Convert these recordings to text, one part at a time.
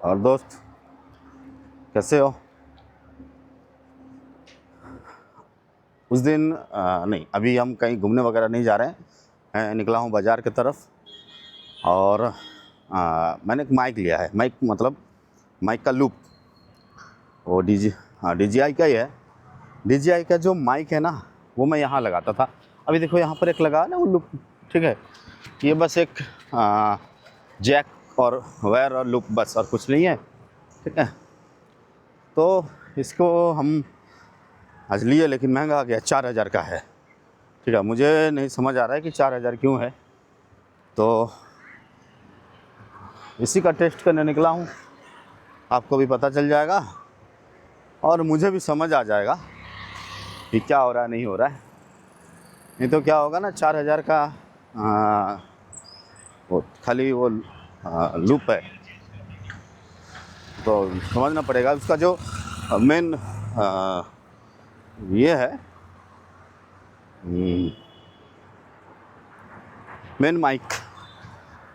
और दोस्त कैसे हो? उस दिन नहीं, अभी हम कहीं घूमने वगैरह नहीं जा रहे हैं। मैं निकला हूँ बाज़ार की तरफ और मैंने एक माइक लिया है। माइक मतलब माइक का लूप, वो DJI का ही है। DJI का जो माइक है ना, वो मैं यहाँ लगाता था। अभी देखो यहाँ पर एक लगा ना वो लूप, ठीक है। ये बस एक जैक और वायर और लूप, बस और कुछ नहीं है, ठीक है। तो इसको हम आज लिए, लेकिन महंगा आ गया, 4000 का है, ठीक है। मुझे नहीं समझ आ रहा है कि 4000 क्यों है, तो इसी का टेस्ट करने निकला हूँ। आपको भी पता चल जाएगा और मुझे भी समझ आ जाएगा कि क्या हो रहा है, नहीं हो रहा है। नहीं तो क्या होगा ना, 4000 का वो खाली वो लूप है, तो समझना पड़ेगा उसका जो मेन ये है, मेन माइक,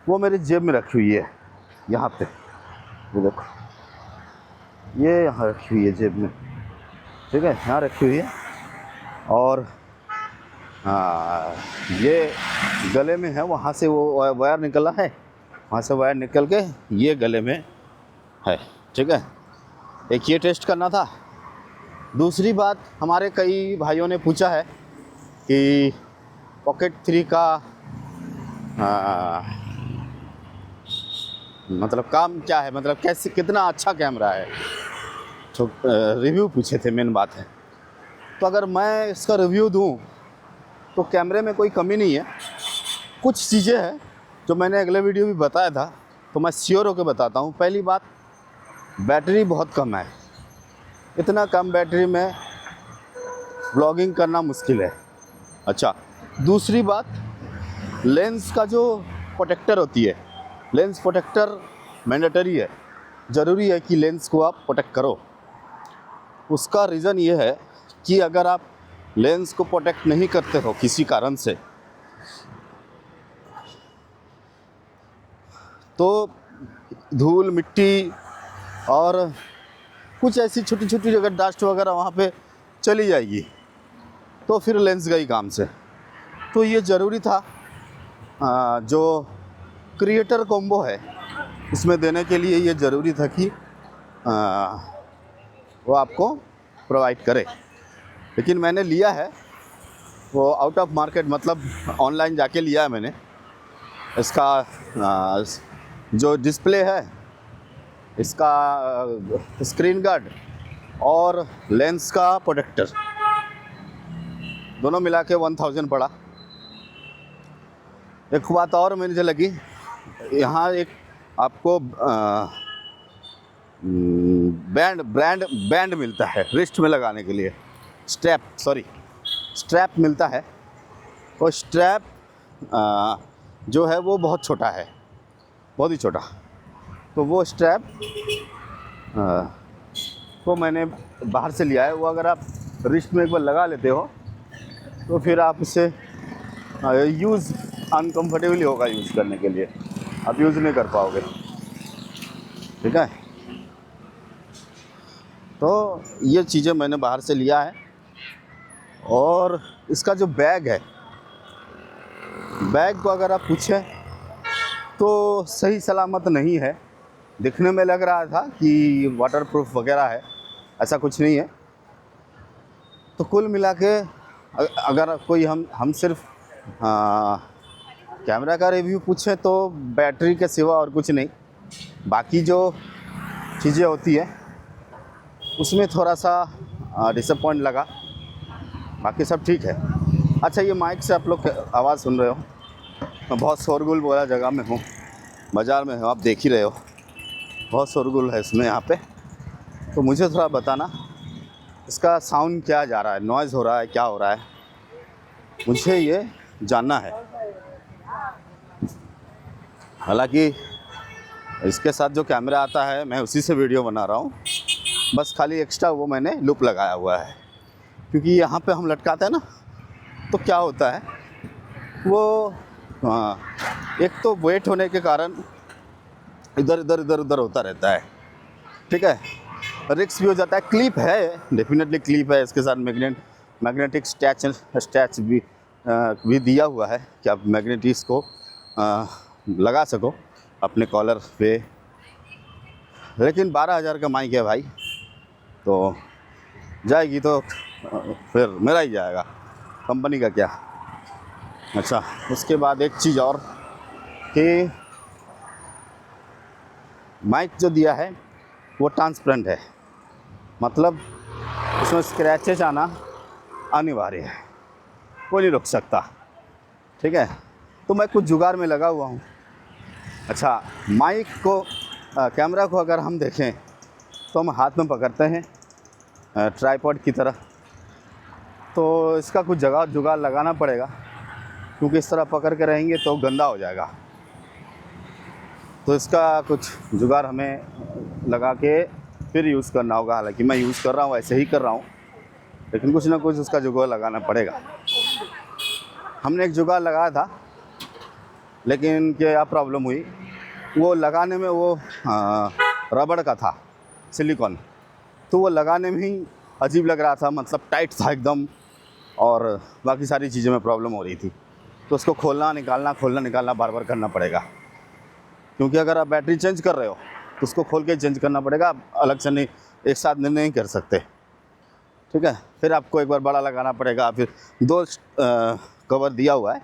वो मेरी जेब में रखी हुई है यहाँ पे। ये देखो, ये यहाँ रखी हुई है जेब में, ठीक है, यहाँ रखी हुई है। और ये गले में है, वहाँ से वो वायर निकला है, वहाँ से वायर निकल के ये गले में है, ठीक है। एक ये टेस्ट करना था। दूसरी बात, हमारे कई भाइयों ने पूछा है कि पॉकेट 3 का मतलब काम क्या है, मतलब कैसे, कितना अच्छा कैमरा है, तो रिव्यू पूछे थे, मेन बात है। तो अगर मैं इसका रिव्यू दूं तो कैमरे में कोई कमी नहीं है, कुछ चीज़ें हैं जो मैंने अगले वीडियो भी बताया था, तो मैं श्योर होकर बताता हूँ। पहली बात, बैटरी बहुत कम है। इतना कम बैटरी में व्लॉगिंग करना मुश्किल है। अच्छा, दूसरी बात, लेंस का जो प्रोटेक्टर होती है, लेंस प्रोटेक्टर मैंडेटरी है, ज़रूरी है कि लेंस को आप प्रोटेक्ट करो। उसका रीज़न ये है कि अगर आप लेंस को प्रोटेक्ट नहीं करते हो किसी कारण से, तो धूल मिट्टी और कुछ ऐसी छोटी छोटी अगर डस्ट वगैरह वहाँ पे चली जाएगी, तो फिर लेंस गई काम से। तो ये ज़रूरी था, जो क्रिएटर कॉम्बो है इसमें देने के लिए ये ज़रूरी था कि वो आपको प्रोवाइड करे। लेकिन मैंने लिया है वो आउट ऑफ मार्केट, मतलब ऑनलाइन जाके लिया है मैंने। इसका जो डिस्प्ले है, इसका स्क्रीन गार्ड और लेंस का प्रोटेक्टर, दोनों मिला के 1000 पड़ा। एक बात और मुझे लगी, यहाँ एक आपको बैंड मिलता है रिस्ट में लगाने के लिए, स्ट्रैप मिलता है। वो स्ट्रैप जो है वो बहुत छोटा है, बहुत ही छोटा। तो वो स्ट्रैप वो मैंने बाहर से लिया है। वो अगर आप रिस्ट में एक बार लगा लेते हो तो फिर आप इसे यूज़ अनकम्फर्टेबली होगा यूज़ करने के लिए, आप यूज़ नहीं कर पाओगे, ठीक है। तो ये चीज़ें मैंने बाहर से लिया है। और इसका जो बैग है, बैग को अगर आप पूछें तो सही सलामत नहीं है। दिखने में लग रहा था कि वाटरप्रूफ वगैरह है, ऐसा कुछ नहीं है। तो कुल मिला के अगर कोई हम सिर्फ कैमरा का रिव्यू पूछे तो बैटरी के सिवा और कुछ नहीं, बाकी जो चीज़ें होती है उसमें थोड़ा सा डिसअपॉइंट लगा, बाकी सब ठीक है। अच्छा, ये माइक से आप लोग आवाज़ सुन रहे हो, मैं बहुत शोरगुल वाला जगह में हूँ, बाज़ार में हूँ, आप देख ही रहे हो, बहुत शोरगुल है इसमें यहाँ पे। तो मुझे थोड़ा बताना, इसका साउंड क्या जा रहा है, नॉइज़ हो रहा है, क्या हो रहा है, मुझे ये जानना है। हालांकि इसके साथ जो कैमरा आता है मैं उसी से वीडियो बना रहा हूँ, बस खाली एक्स्ट्रा वो मैंने लूप लगाया हुआ है। क्योंकि यहाँ पे हम लटकाते हैं ना, तो क्या होता है वो एक तो वेट होने के कारण इधर उधर होता रहता है, ठीक है, रिक्स भी हो जाता है। क्लिप है, डेफिनेटली क्लिप है, इसके साथ मैग्नेटिक स्टैच भी दिया हुआ है कि आप मैग्नेटिक्स को लगा सको अपने कॉलर पे। लेकिन 12,000 का माइक है भाई, तो जाएगी तो फिर मेरा ही जाएगा, कंपनी का क्या। अच्छा, उसके बाद एक चीज़ और कि माइक जो दिया है वो ट्रांसपेरेंट है, मतलब उसमें स्क्रैचेज आना अनिवार्य है, कोई नहीं रोक सकता। ठीक है, तो मैं कुछ जुगाड़ में लगा हुआ हूँ। अच्छा, माइक को कैमरा को अगर हम देखें तो हम हाथ में पकड़ते हैं ट्राइपॉड की तरह, तो इसका कुछ जगह जुगाड़ लगाना पड़ेगा, क्योंकि इस तरह पकड़ के रहेंगे तो गंदा हो जाएगा। तो इसका कुछ जुगाड़ हमें लगा के फिर यूज़ करना होगा। हालांकि मैं यूज़ कर रहा हूँ, ऐसे ही कर रहा हूँ, लेकिन कुछ ना कुछ उसका जुगाड़ लगाना पड़ेगा। हमने एक जुगाड़ लगाया था, लेकिन क्या प्रॉब्लम हुई, वो लगाने में वो रबड़ का था, सिलिकॉन, तो वो लगाने में ही अजीब लग रहा था, मतलब टाइट था एकदम, और बाकी सारी चीज़ों में प्रॉब्लम हो रही थी। तो उसको खोलना निकालना बार बार करना पड़ेगा, क्योंकि अगर आप बैटरी चेंज कर रहे हो तो उसको खोल के चेंज करना पड़ेगा, आप अलग से नहीं, एक साथ नहीं कर सकते। ठीक है, फिर आपको एक बार बड़ा लगाना पड़ेगा, फिर 2 कवर दिया हुआ है,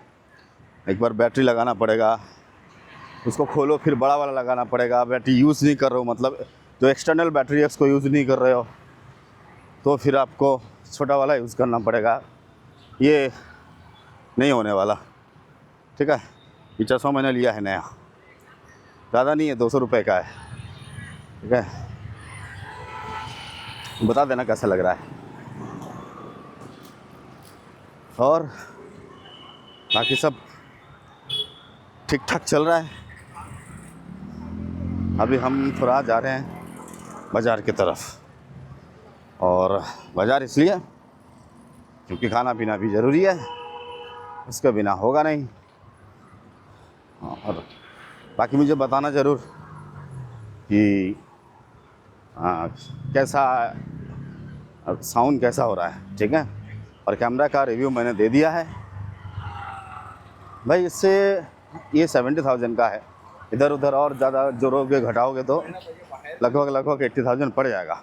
एक बार बैटरी लगाना पड़ेगा, उसको खोलो फिर बड़ा वाला लगाना पड़ेगा। बैटरी यूज़ नहीं कर रहे हो, मतलब जो एक्सटर्नल बैटरी है उसको यूज़ नहीं कर रहे हो, तो फिर आपको छोटा वाला यूज़ करना पड़ेगा। ये नहीं होने वाला। ठीक है, ये चश्मा मैंने लिया है नया, ज़्यादा नहीं है, 200 रुपये का है। ठीक है, बता देना कैसा लग रहा है। और बाकी सब ठीक ठाक चल रहा है। अभी हम थोड़ा जा रहे हैं बाज़ार की तरफ, और बाज़ार इसलिए क्योंकि खाना पीना भी ज़रूरी है, उसके बिना होगा नहीं। और बाकी मुझे बताना ज़रूर कि कैसा साउंड कैसा हो रहा है। ठीक है, और कैमरा का रिव्यू मैंने दे दिया है भाई। इससे ये 70,000 का है, इधर उधर और ज़्यादा जोड़ोगे घटाओगे तो लगभग 80,000 पड़ जाएगा।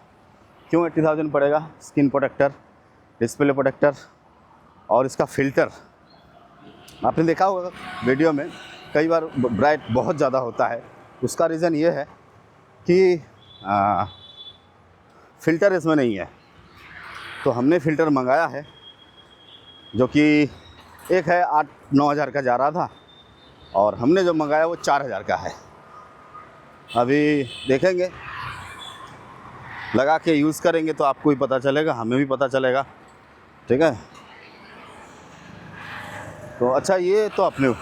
क्यों 80,000 पड़ेगा? स्क्रीन प्रोटेक्टर, डिस्प्ले प्रोटेक्टर और इसका फ़िल्टर। आपने देखा होगा वीडियो में कई बार ब्राइट बहुत ज़्यादा होता है, उसका रीज़न ये है कि फ़िल्टर इसमें नहीं है। तो हमने फ़िल्टर मंगाया है, जो कि एक है 8-9 हज़ार का जा रहा था, और हमने जो मंगाया वो 4,000 का है। अभी देखेंगे, लगा के यूज़ करेंगे तो आपको भी पता चलेगा, हमें भी पता चलेगा। ठीक है, तो अच्छा, ये तो आपने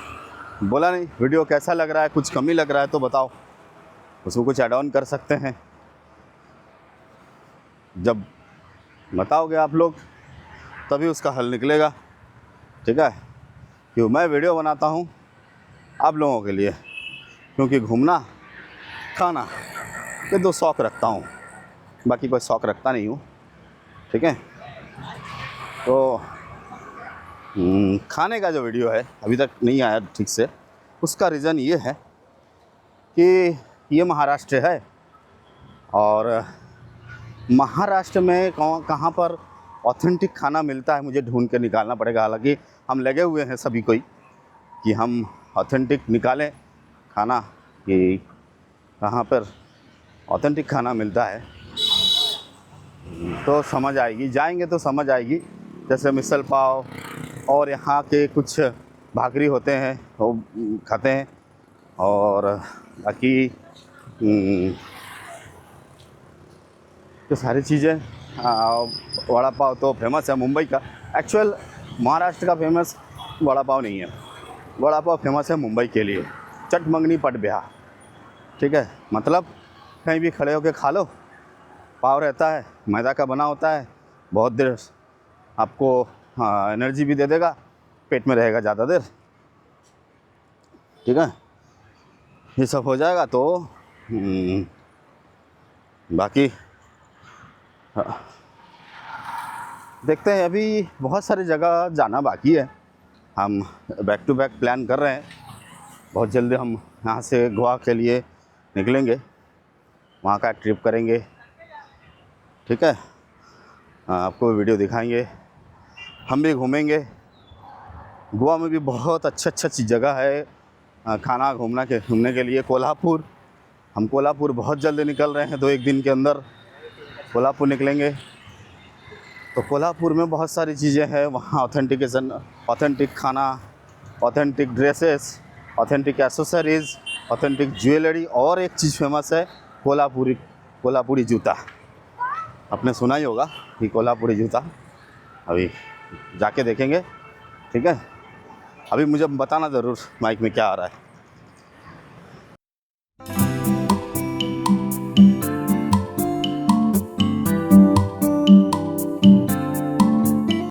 बोला नहीं वीडियो कैसा लग रहा है, कुछ कमी लग रहा है तो बताओ, उसको कुछ ऐड ऑन कर सकते हैं। जब बताओगे आप लोग तभी उसका हल निकलेगा। ठीक है, क्यों मैं वीडियो बनाता हूँ आप लोगों के लिए, क्योंकि घूमना खाना ये 2 शौक़ रखता हूँ, बाकी कोई शौक़ रखता नहीं हूँ। ठीक है, तो खाने का जो वीडियो है अभी तक नहीं आया ठीक से, उसका रीज़न ये है कि ये महाराष्ट्र है, और महाराष्ट्र में कहाँ पर ऑथेंटिक खाना मिलता है मुझे ढूंढ के निकालना पड़ेगा। हालांकि हम लगे हुए हैं सभी कोई कि हम ऑथेंटिक निकालें खाना, कि कहाँ पर ऑथेंटिक खाना मिलता है, तो समझ आएगी, जाएंगे तो समझ आएगी। जैसे मिसल पाव और यहाँ के कुछ भाकरी होते हैं वो खाते हैं, और बाकी तो सारी चीज़ें। वड़ा पाव तो फेमस है मुंबई का, एक्चुअल महाराष्ट्र का फेमस वड़ा पाव नहीं है, वड़ा पाव फेमस है मुंबई के लिए, चट मंगनी पट ब्याह। ठीक है, मतलब कहीं भी खड़े होकर खा लो, पाव रहता है, मैदा का बना होता है, बहुत देर आपको एनर्जी भी दे देगा, पेट में रहेगा ज़्यादा देर। ठीक है, ये सब हो जाएगा तो बाकी देखते हैं, अभी बहुत सारी जगह जाना बाकी है। हम बैक टू बैक प्लान कर रहे हैं। बहुत जल्दी हम यहाँ से गोवा के लिए निकलेंगे, वहाँ का ट्रिप करेंगे, ठीक है। आपको वीडियो दिखाएंगे, हम भी घूमेंगे। गोवा में भी बहुत अच्छी जगह है खाना घूमने के लिए। कोल्हापुर, हम कोल्हापुर बहुत जल्दी निकल रहे हैं, 2-1 दिन के अंदर कोल्हापुर निकलेंगे। तो कोल्हापुर में बहुत सारी चीज़ें हैं, वहाँ ऑथेंटिक खाना, authentic dresses, authentic accessories, authentic jewellery, और एक चीज़ फेमस है कोल्हापुरी जूता। आपने सुना ही होगा कि कोल्हापुरी जूता, अभी जाके देखेंगे, ठीक है। अभी मुझे बताना ज़रूर माइक में क्या आ रहा है।